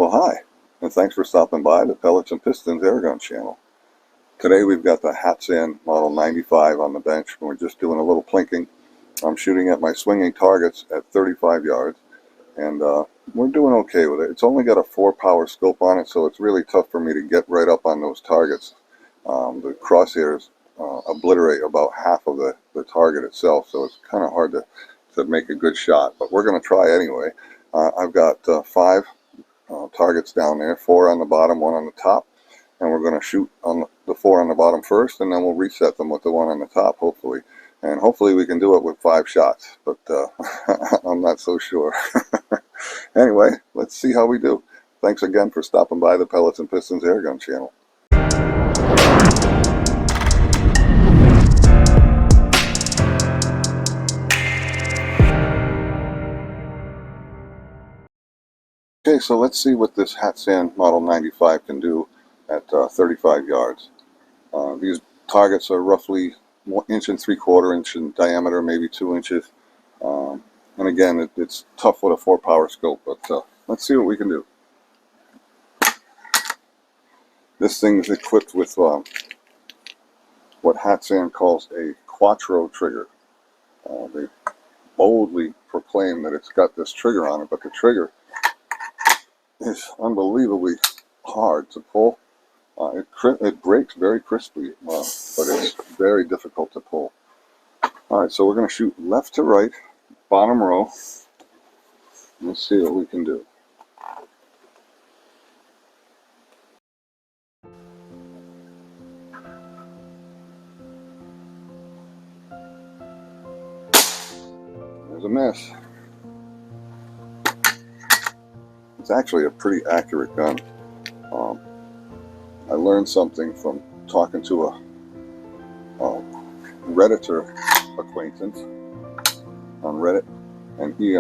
Well, hi, and thanks for stopping by the Pellets and Pistons Airgun channel. Today we've got the Hatsan Model 95 on the bench, and we're just doing a little plinking. I'm shooting at my swinging targets at 35 yards, and we're doing okay with it. It's only got a 4-power scope on it, so it's really tough for me to get right up on those targets. The crosshairs obliterate about half of the target itself, so it's kind of hard to make a good shot, but we're going to try anyway. I've got 5 targets down there, 4 on the bottom, 1 on the top, and we're going to shoot on the 4 on the bottom first, and then we'll reset them with the 1 on the top, hopefully. And hopefully we can do it with 5 shots, but I'm not so sure. Anyway, let's see how we do. Thanks again for stopping by the Pellets and Pistons Airgun channel. Okay, so let's see what this Hatsan Model 95 can do at 35 yards. These targets are roughly 1.75 inches in diameter, maybe 2 inches. And again, it's tough with a 4-power scope, but let's see what we can do. This thing is equipped with what Hatsan calls a quattro trigger. They boldly proclaim that it's got this trigger on it, but the trigger is unbelievably hard to pull. It breaks very crisply, but it's very difficult to pull. Alright, so we're going to shoot left to right, bottom row. Let's see what we can do. There's a miss. It's actually a pretty accurate gun. I learned something from talking to a Redditor acquaintance on Reddit, and he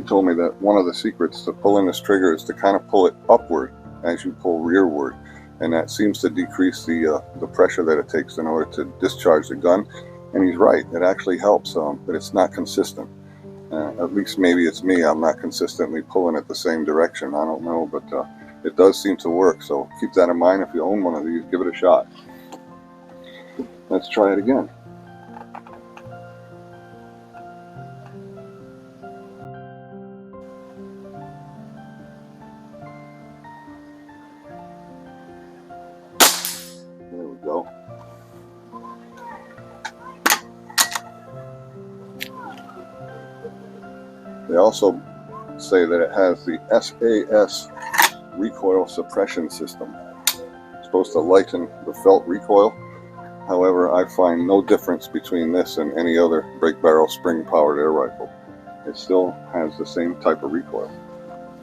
told me that one of the secrets to pulling this trigger is to kind of pull it upward as you pull rearward, and that seems to decrease the pressure that it takes in order to discharge the gun. And he's right, it actually helps, but it's not consistent. At least maybe it's me, I'm not consistently pulling it the same direction, I don't know, but it does seem to work, so keep that in mind. If you own one of these, give it a shot. Let's try it again. There we go. They also say that it has the SAS recoil suppression system. It's supposed to lighten the felt recoil. However, I find no difference between this and any other break barrel spring powered air rifle. It still has the same type of recoil.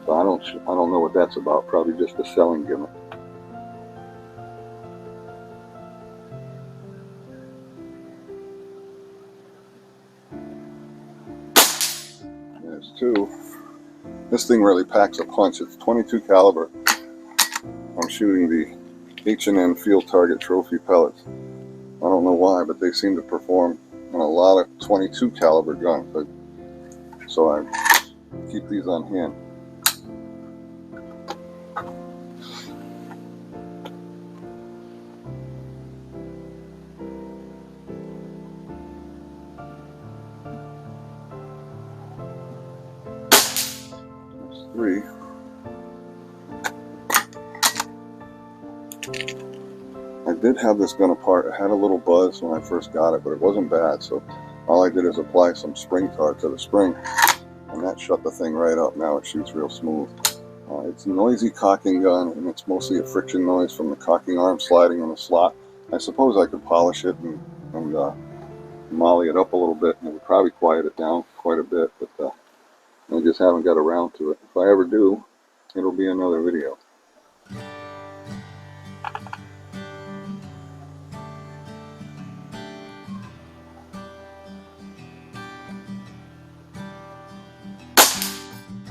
So I don't know what that's about. Probably just a selling gimmick. There's 2. This thing really packs a punch. It's 22 caliber. I'm shooting the H&N Field Target Trophy pellets. I don't know why, but they seem to perform on a lot of 22 caliber guns. So I keep these on hand. There's 3. I did have this gun apart. It had a little buzz when I first got it, but it wasn't bad. So all I did is apply some spring tar to the spring, and that shut the thing right up. Now it shoots real smooth. It's a noisy cocking gun, and it's mostly a friction noise from the cocking arm sliding in the slot. I suppose I could polish it and molly it up a little bit, and it would probably quiet it down quite a bit, but I just haven't got around to it. If I ever do, it'll be another video.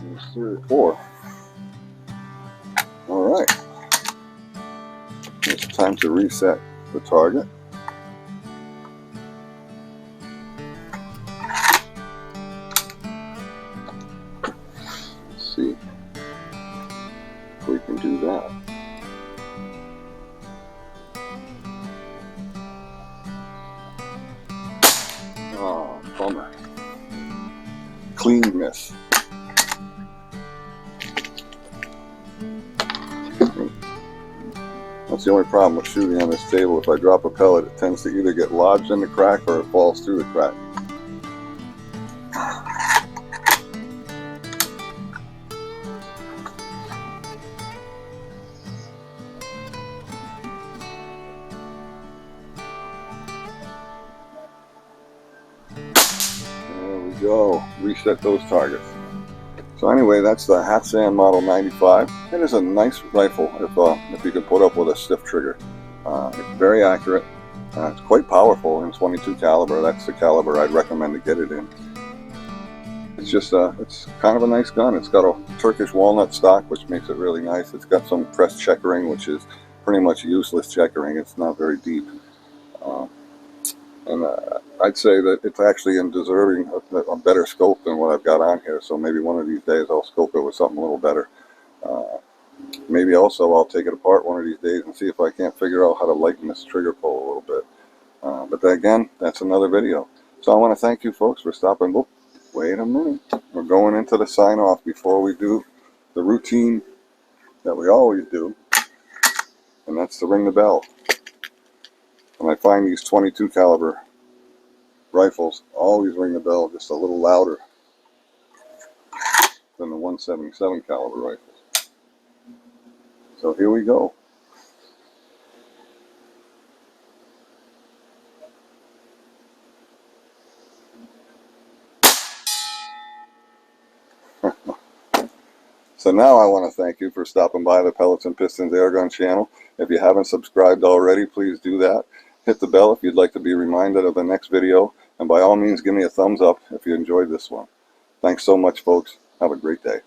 There's 3 or 4. Alright. It's time to reset the target. Let's see. if we can do that. Oh, bummer. Clean miss. That's the only problem with shooting on this table. If I drop a pellet, it tends to either get lodged in the crack or it falls through the crack. There we go. Reset those targets. So anyway, that's the Hatsan Model 95. It is a nice rifle if you can put up with a stiff trigger. It's very accurate. It's quite powerful in 22 caliber. That's the caliber I'd recommend to get it in. It's just it's kind of a nice gun. It's got a Turkish walnut stock, which makes it really nice. It's got some pressed checkering, which is pretty much useless checkering. It's not very deep. And I'd say that it's actually in deserving a better scope than what I've got on here. So maybe one of these days I'll scope it with something a little better. Maybe also I'll take it apart one of these days and see if I can't figure out how to lighten this trigger pull a little bit. But again, that's another video. So I want to thank you folks for stopping. Whoop, wait a minute. We're going into the sign off before we do the routine that we always do. And that's to ring the bell. And I find these 22 caliber rifles always ring the bell just a little louder than the 177 caliber rifles. So here we go. So now I want to thank you for stopping by the Pellets and Pistons Airgun channel. If you haven't subscribed already, please do that. Hit the bell if you'd like to be reminded of the next video. And by all means, give me a thumbs up if you enjoyed this one. Thanks so much, folks. Have a great day.